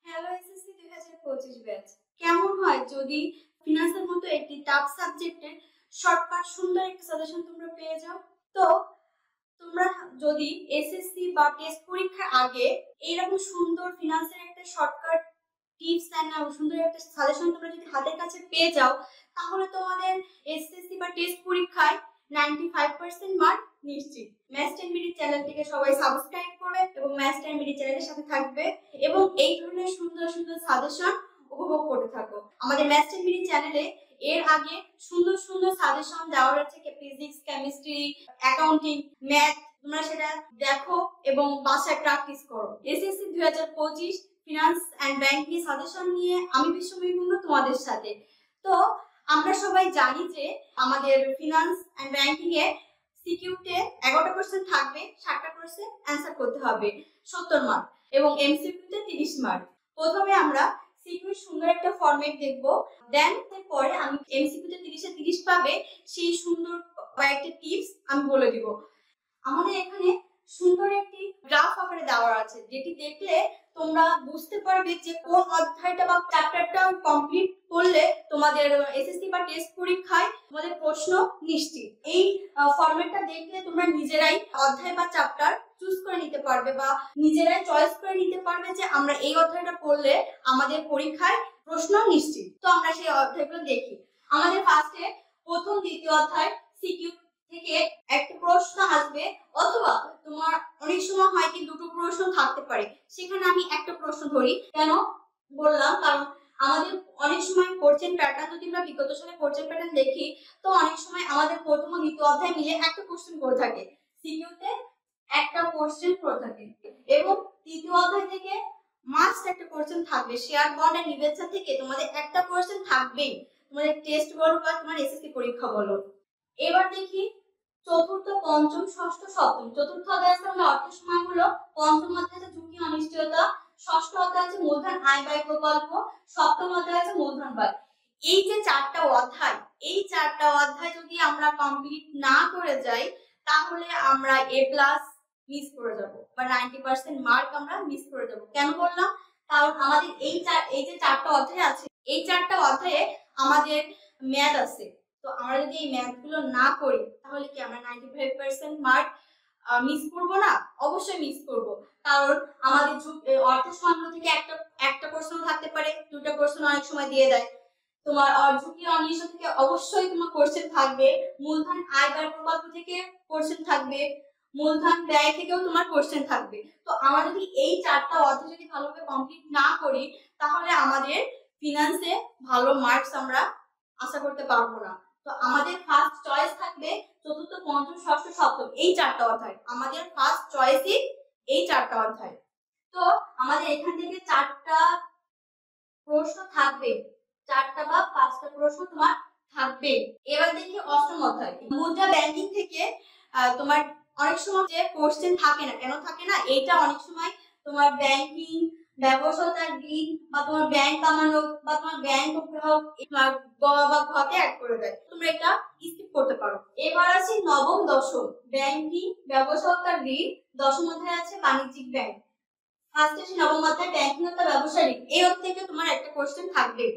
Hello SSC 2025 batch. কেমন হয় যদি ফিনান্সের মতো একটি টাফ সাবজেক্টের শর্টকাট সুন্দর একটা সাজেশন তোমরা পেয়ে যাও। তো তোমরা যদি এসএসসি বা টেস্ট পরীক্ষার আগে এইরকম সুন্দর ফিনান্সের একটা শর্টকাট টিপস এন্ড সুন্দর একটা সাজেশন তোমরা যদি হাতের কাছে পেয়ে যাও, তাহলে তোমাদের এসএসসি বা টেস্ট পরীক্ষায় 95% মার্ক নিশ্চিত। ম্যাথস 10 মিনিট চ্যানেলটিকে সবাই সাবস্ক্রাইব করবে এবং ম্যাথস 10 মিনিট চ্যানেলের সাথে থাকবে এবং এই ধরনের সুন্দর সুন্দর সাজেশন উপভোগ করতে থাকো। আমাদের ম্যাথস 10 মিনিট চ্যানেলে এর আগে সুন্দর সুন্দর সাজেশন দেওয়া রয়েছে, ফিজিক্স, কেমিস্ট্রি, অ্যাকাউন্টিং, ম্যাথ। তোমরা সেটা দেখো এবং বাসায় প্র্যাকটিস করো। SSC 2025 finance and banking suggestion নিয়ে আমি বিশ্বময়ী তোমাদের সাথে। তো আমরা সবাই জানি যে আমাদের ফিনান্স এন্ড ব্যাংকিং এ সিকিউতে 11টা কোশ্চেন থাকবে, 7টা কোশ্চেন অ্যানসার করতে হবে 70 মার্ক এবং এমসিকিউতে 30 মার্ক। প্রথমে আমরা সিকিউ সুন্দর একটা ফরম্যাট দেখব, দেন পরে আমি এমসিকিউতে 30 এ 30 পাবে সেই সুন্দর কয়েকটা টিপস আমি বলে দিব। আমাদের এখানে সুন্দর একটি গ্রাফ আকারে দেওয়া আছে, যেটি দেখলে তোমরা বুঝতে পারবে যে কোন অধ্যায়টা বা চ্যাপ্টারটা কমপ্লিট করলে তোমাদের এসএসসি বা টেস্ট পরীক্ষায় তোমাদের প্রশ্ন নিশ্চিত। এই ফরম্যাটটা দেখলে তোমরা নিজেরাই অধ্যায় বা চ্যাপ্টার চুজ করে নিতে পারবে বা নিজেরাই চয়েস করে নিতে পারবে যে আমরা এই অধ্যায়টা পড়লে আমাদের পরীক্ষায় প্রশ্ন নিশ্চিত। তো আমরা সেই অধ্যায়গুলো দেখি। আমাদের ফার্স্টে প্রথম দ্বিতীয় অধ্যায় সিকিউ থেকে একটা প্রশ্ন আসবে, অথবা তোমার অনেক সময় হয় কি দুটো প্রশ্ন থাকতে পারে, সেখানে আমি একটা প্রশ্ন ধরি। কেন বললাম? কারণ আমাদের অনেক সময় কোশ্চেন প্যাটার্ন, যদি আমরা বিগত সালে কোশ্চেন প্যাটার্ন দেখি, তো অনেক সময় আমাদের প্রথম ও দ্বিতীয় অধ্যায় মিলে একটা কোশ্চেন করে থাকে, সিকিউতে একটা কোশ্চেন করে থাকে এবং তৃতীয় অধ্যায় থেকে মাস্ট একটা কোশ্চেন থাকবে। শেয়ার বন্ড এন্ড নিবেচন থেকে তোমাদের একটা কোশ্চেন থাকবেই, তোমাদের টেস্ট বলো বা তোমার এসএসসি পরীক্ষা বলো। এবার দেখি চতুর্থ, পঞ্চম, ষষ্ঠ, সপ্তম। চতুর্থ অধ্যায় আছে আমাদের অর্থের সময়মূল্য, পঞ্চম অধ্যায় আছে ঝুঁকি অনিশ্চয়তা, ষষ্ঠ অধ্যায় আছে মূলধন আয় ব্যয় প্রকল্প, সপ্তম অধ্যায় আছে মূলধন ব্যয়। এই যে চারটা অধ্যায়, এই চারটা অধ্যায় যদি আমরা কমপ্লিট না করে যাই, তাহলে আমরা এ প্লাস মিস করে যাব বা 90% মার্ক আমরা মিস করে যাব। কেন বললাম? কারণ আমাদের এই যে চারটা অধ্যায় আছে, এই চারটা অধ্যায়ে আমাদের ম্যাথ আছে। তো আমরা যদি এই ম্যাথ গুলো না করি, তাহলে কি আমরা 95% মার্ক মিস করব না? অবশ্যই মিস করব। কারণ আমাদের অর্থের সময়মূল্য থেকে একটা প্রশ্ন থাকতে পারে, দুটো প্রশ্ন অনেক সময় দিয়ে দেয়। তোমার ঝুঁকি অনিশ্চয়তা থেকে অবশ্যই তোমার কোশ্চেন থাকবে, মূলধন আয় ব্যয় প্রকল্প থেকে কোশ্চেন থাকবে, মূলধন ব্যয় থেকেও তোমার কোশ্চেন থাকবে। তো আমরা যদি এই চারটা অধ্যায় যদি ভালোভাবে কমপ্লিট না করি, তাহলে আমাদের ফিনান্সে ভালো মার্কস আমরা আশা করতে পারবো না। তো আমাদের ফার্স্ট চয়েস থাকবে চতুর্থ, পঞ্চম, ষষ্ঠ, সপ্তম, এই চারটা অধ্যায়। আমাদের ফার্স্ট চয়েসই এই চারটা অধ্যায়। তো আমাদের এখান থেকে চারটা প্রশ্ন থাকবে, চারটা বা পাঁচটা প্রশ্ন তোমার থাকবে। এবার দেখি অষ্টম অধ্যায় মুদ্রা ব্যাংকিং থেকে। তোমার অনেক সময় যে কোশ্চেন থাকে না, কেন থাকে না? এটা অনেক সময় তোমার ব্যাংকিং, ব্যবসায়িক ঋণ বা তোমার ব্যাংক কামানো বা তোমার ব্যাংক গ্রাহক গ বা ঘতে অ্যাড করে দেয়, তোমরা এটা স্কিপ করতে পারো। এবার আছে নবম, দশম ব্যাংকিং, ব্যবসায়িক ঋণ। দশম অধ্যায় আছে বাণিজ্যিক ব্যাংক। ফার্স্টে আছে নবম অধ্যায় ব্যাংকিং ও ব্যবসায়িক। এই অধ্যায় থেকে তোমার একটা কোশ্চেন থাকবে,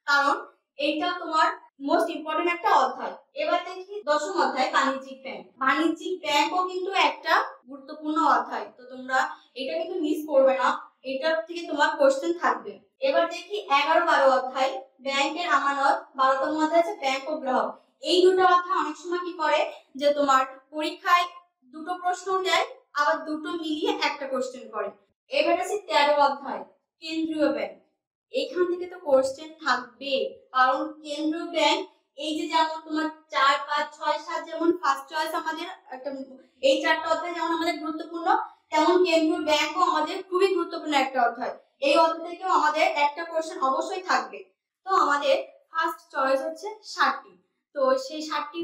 কারণ এইটা তোমার মোস্ট ইম্পর্টেন্ট একটা অধ্যায়। এবার দেখি দশম অধ্যায় বাণিজ্যিক ব্যাংক। বাণিজ্যিক ব্যাংকও কিন্তু একটা গুরুত্বপূর্ণ অধ্যায়, তো তোমরা এটা কিন্তু মিস করবে না, এটার থেকে তোমার কোশ্চেন থাকবে। এবার দেখি 11, 12 অধ্যায় ব্যাংকের আমানত। 12তম অধ্যায় আছে ব্যাংক ও গ্রাহক। এই দুটো অধ্যায় অনেক সময় কি করে যে তোমার পরীক্ষায় দুটো প্রশ্ন দেয়, আবার দুটো মিলিয়ে একটা কোশ্চেন করে। এবার আছে 13 অধ্যায় কেন্দ্রীয় ব্যাংক। এখান থেকে তো কোশ্চেন থাকবে, কারণ কেন্দ্রীয় ব্যাংক এই যে যেমন তোমার 4, 5, 6, 7 যেমন ফার্স্ট চয়েস আমাদের একটা, এই চারটা অধ্যায় যেমন আমাদের গুরুত্বপূর্ণ, তেমন কেন্দ্রীয় ব্যাংকও আমাদের খুবই গুরুত্বপূর্ণ একটা অধ্যায়। এই অধ্যায় থেকেও আমাদের একটা কোশ্চেন অবশ্যই থাকবে। তো আমাদের ফার্স্ট চয়েস হচ্ছে 7টি। তো সেই 7টি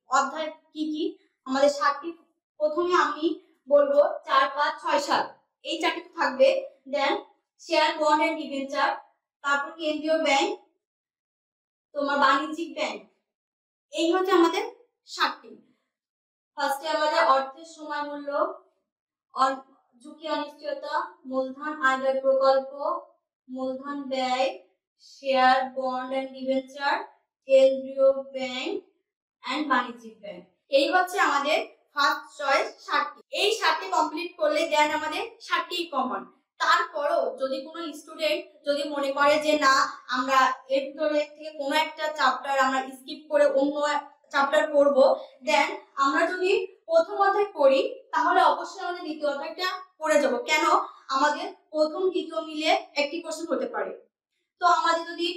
অধ্যায় কি কি? আমাদের 7টি প্রথমে আমি বলবো 4, 5, 6, 7 এই চারটি থাকবে। দেন শেয়ার বন্ড এন্ড ডিবেঞ্চার, তারপর কেন্দ্রীয় ব্যাংক, তোমার বাণিজ্যিক ব্যাংক। এই হচ্ছে আমাদের 7টি। ফার্স্টে আমাদের অর্থের সময়মূল্য, ঝুঁকি অনিশ্চয়তা, মূলধন আয় ব্যয় প্রকল্প, মূলধন ব্যয়, শেয়ার, বন্ড এন্ড ডিবেঞ্চার, কেন্দ্রীয় ব্যাংক এন্ড বাণিজ্যিক ব্যাংক। এই হচ্ছে আমাদের ফার্স্ট চয়েস 60টি। এই 60টি কমপ্লিট করলে দেন আমাদের 60টি কমন। তারপরও যদি কোনো স্টুডেন্ট যদি মনে করে যে না আমরা এর ভিতরে থেকে কোনো একটা চ্যাপ্টার আমরা স্কিপ করে অন্য চ্যাপ্টার করব, দেন আমরা যদি প্রথম অধ্যায় করি তাহলে অবশ্যই আমাদের দ্বিতীয় অধ্যায়টা পড়ে যাব। কেন? আমাদের প্রথম দ্বিতীয় মিলে একটি কোশ্চেন হতে পারে। তো আমাদের যদি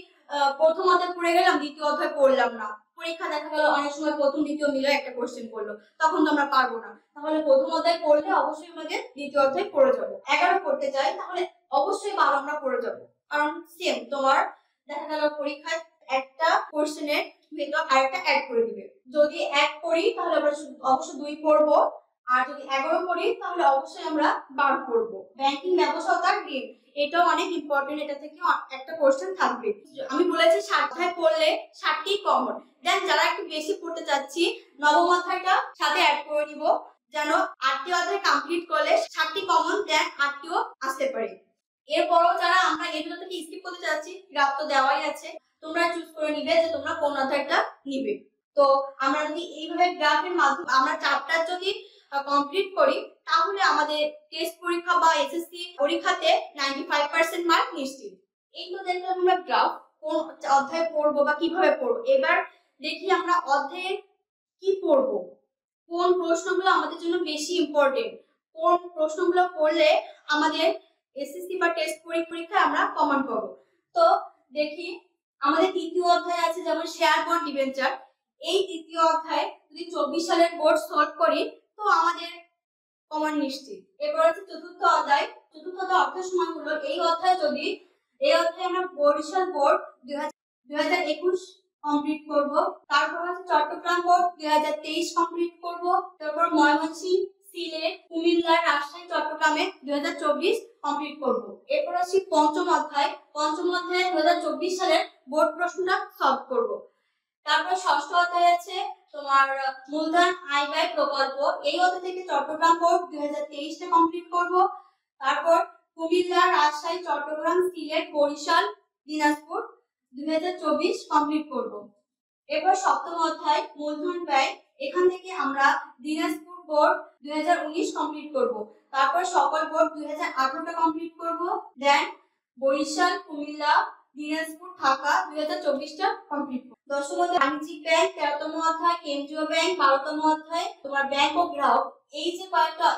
প্রথম অধ্যায় পড়ে গেলাম, দ্বিতীয় অধ্যায় পড়লাম না, পরীক্ষা দেখা গেল অনেক সময় প্রথম দ্বিতীয় মিলে একটা কোশ্চেন করলো, তখন তো আমরা পারবো না। তাহলে প্রথম অধ্যায় পড়লে অবশ্যই আমাদের দ্বিতীয় অধ্যায় পড়ে যাবো। 11 পড়তে চাই তাহলে অবশ্যই 12 আমরা পড়ে যাবো। কারণ সেম তোমার দেখা গেল পরীক্ষায় একটা কোশ্চেনের ভেতর আরেকটা অ্যাড করে দিবে। যদি 1 পড়ি তাহলে আমরা অবশ্যই 2 পড়বো, আর যদি 11 পড়ি তাহলে অবশ্যই আমরা 12 পড়বো। ব্যাংকিং ব্যবস্থা ঋণ, এটাও অনেক ইম্পর্টেন্ট, এটা থেকে একটা কোশ্চেন থাকবে। আমি বলেছি 60 অধ্যায় পড়লে 60টি কমন। দেন যারা একটু বেশি পড়তে চাচ্ছি, নবম অধ্যায়টা সাথে অ্যাড করে নিব, যেন 8টি অধ্যায় কমপ্লিট করলে 60টি কমন, দেন 8টিও আসতে পারে। এরপরও যারা আমরা এর ভিতর থেকে স্কিপ করতে চাচ্ছি, গ্রাফ তো দেওয়াই আছে, তোমরা চুজ করে নিবে যে তোমরা কোন অধ্যায়টা নিবে। তো আমরা যদি এইভাবে গ্রাফের মাধ্যমে আমরা চ্যাপ্টার যদি কমপ্লিট করি তাহলে আমাদের টেস্ট পরীক্ষা বা এসএসসি পরীক্ষাতে 95% মার্ক নিশ্চিত। এই তো দেখলাম আমরা গ্রাফ, কোন অধ্যায় পড়বো বা কিভাবে পড়বো। এবার দেখি আমরা অধ্যায়ে কি পড়বো, কোন প্রশ্নগুলো আমাদের জন্য বেশি ইম্পর্টেন্ট, কোন প্রশ্নগুলো পড়লে আমাদের এসএসসি বা টেস্ট পরীক্ষায় আমরা কমন পাবো। তো দেখি আমাদের তৃতীয় অধ্যায় আছে যেমন শেয়ার, বন্ড, ডিবেঞ্চার। এই তৃতীয় অধ্যায় যদি 24 সালের বোর্ড সলভ করি তো আমাদের কমন নিশ্চিত। এরপর হচ্ছে চতুর্থ অধ্যায়। চতুর্থ অধ্যায় অর্থ সময় হলো, এই অধ্যায় আমরা বরিশাল বোর্ড 2021 কমপ্লিট করব। তারপর হচ্ছে চট্টগ্রাম বোর্ড 2023 কমপ্লিট করব। তারপর ময়মনসিংহ, সিলেট, কুমিল্লা, রাজশাহী, চট্টগ্রামে 2024 কমপ্লিট করব। এরপর হচ্ছে পঞ্চম অধ্যায়। পঞ্চম অধ্যায়ে 2024 সালের বোর্ড প্রশ্নটা সলভ করব। তারপর ষষ্ঠ অধ্যায় আছে তোমার মূলধন আয় ব্যয় প্রকল্প। এই অধ্যায় থেকে চট্টগ্রাম বোর্ড 2023 কমপ্লিট করব। তারপর কুমিল্লা, রাজশাহী, চট্টগ্রাম, সিলেট, বরিশাল, দিনাজপুর 2024 কমপ্লিট করব। এরপর সপ্তম অধ্যায় মূলধন ব্যয়। এখান থেকে আমরা দিনাজপুর বোর্ড 2019 কমপ্লিট করব। তারপর সকল বোর্ড 2018টা কমপ্লিট করব। দেন বরিশাল, কুমিল্লা, দিনাজপুর, ঢাকা 2024টা কমপ্লিট করব। দশম অধ্যায় বাণিজ্যিক ব্যাংক। 13তম অধ্যায় কেন্দ্রীয় ব্যাংক। 12তম অধ্যায় তোমার ব্যাংক ও গ্রাহক। এই যে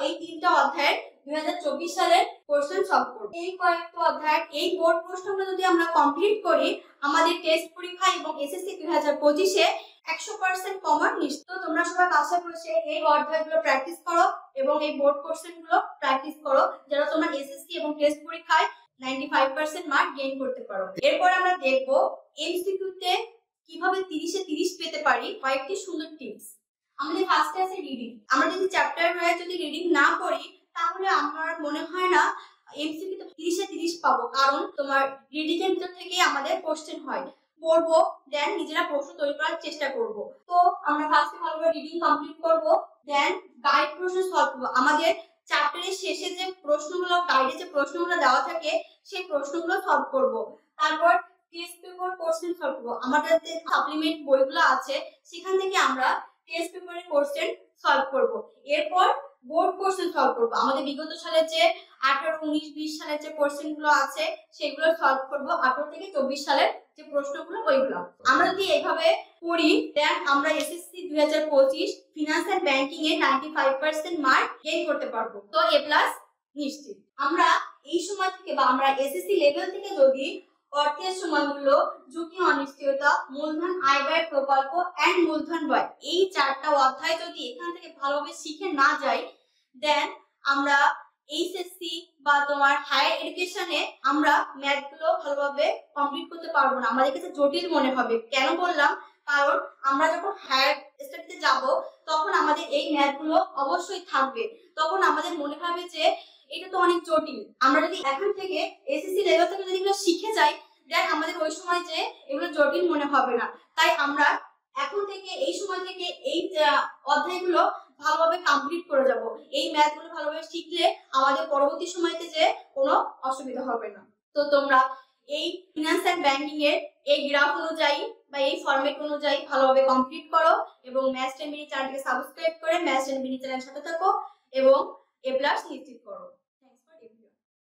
এই 3টা অধ্যায় 2024 সালের কোশ্চেন সলভ করব। এই কয়েকটা অধ্যায় এই বোর্ড প্রশ্নগুলো যদি আমরা কমপ্লিট করি আমাদের টেস্ট পরীক্ষা এবং এসএসসি 2025-এ 100% কমন নিশ্চিত। তোমরা সবাই আশা করছি এই অধ্যায়গুলো প্র্যাকটিস করো এবং এই বোর্ড কোশ্চেনগুলো প্র্যাকটিস করো, যেন তোমরা এসএসসি এবং টেস্ট পরীক্ষায় 95% মার্ক গেইন করতে পারো। এরপর আমরা দেখব এমসিকিউতে কিভাবে 30-এ 30 পেতে পারি, কয়েকটি সুন্দর টিপস। আমাদের ফার্স্টে আছে রিডিং। আমরা যদি চ্যাপ্টার ওয়াইজ যদি রিডিং না পড়ি তাহলে আমার মনে হয় না এমসিকিউতে 30-এ 30 পাবো, কারণ তোমার রিডিং এর ভিতর থেকে আমাদের কোশ্চেন হয়, পড়বো, দেন নিজেরা প্রশ্ন তৈরি করার চেষ্টা করব। তো আমরা ফার্স্টে ভালোভাবে রিডিং কমপ্লিট করব, দেন গাইড প্রশ্ন সলভ করব। আমাদের চ্যাপ্টারের শেষে যে প্রশ্নগুলো, গাইডে যে প্রশ্নগুলো দেওয়া থাকে সেই প্রশ্নগুলো সলভ করব। তারপর টেস্ট পেপার কোশ্চেন সলভ করব। আমাদের যে সাপ্লিমেন্ট বইগুলো আছে সেখান থেকে আমরা টেস্ট পেপারের কোশ্চেন সলভ করব। এরপর বোর্ড কোশ্চেন সলভ করব। আমাদের বিগত সালের যে 18, 19, 20 সালের যে কোশ্চেন গুলো আছে সেগুলো সলভ করব। 18 থেকে 24 সালের যে প্রশ্নগুলো ওইগুলো আমরা যদি এইভাবে পড়ি, দেন আমরা এসএসসি 2025 ফিনান্স এন্ড ব্যাংকিং এ 95% মার্ক গেইন করতে পারবো। তো এ প্লাস নিশ্চিত। আমরা এই সময় থেকে বা আমরা এসএসসি লেভেল থেকে যদি অর্থের সময়মূল্য, ঝুঁকি, অনিশ্চয়তা, মূলধন আয় ব্যয় প্রকল্প এন্ড মূলধন ব্যয়, এই 4টা অধ্যায় যদি এখান থেকে ভালোভাবে শিখে না যাই, দেন আমরা এইচএসসি বা তোমার হায়ার এডুকেশনে আমরা ম্যাথ গুলো ভালোভাবে কমপ্লিট করতে পারবো না। আমাদের কাছে জটিল মনে হবে। কেন বললাম? কারণ আমরা যখন হায়ার স্টাডিতে যাব তখন আমাদের এই ম্যাথ গুলো অবশ্যই থাকবে, তখন আমাদের মনে হবে যে এটা তো অনেক জটিল। আমরা যদি এখন থেকে এসএসসি লেভেল থেকে যদি এগুলো শিখে যাই, দেন আমাদের ওই সময় যে এগুলো জটিল মনে হবে না। তাই আমরা এখন থেকে এই সময় থেকে এই অধ্যায়গুলো ভালোভাবে কমপ্লিট করে যাব। এই ম্যাথগুলো ভালোভাবে শিখলে আমাদের পরবর্তী সময়তে যে কোনো অসুবিধা হবে না। তো তো তোমরা এই ফিনান্স এন্ড ব্যাংকিং এর এই গ্রাফ অনুযায়ী বা এই ফরম্যাট অনুযায়ী ভালোভাবে কমপ্লিট করো এবং ম্যাথস এন্ড মিনি চ্যানেলকে সাবস্ক্রাইব করে ম্যাথস এন্ড মিনি চ্যানেলের সাথে থাকো এবং A+ নিশ্চিত করো।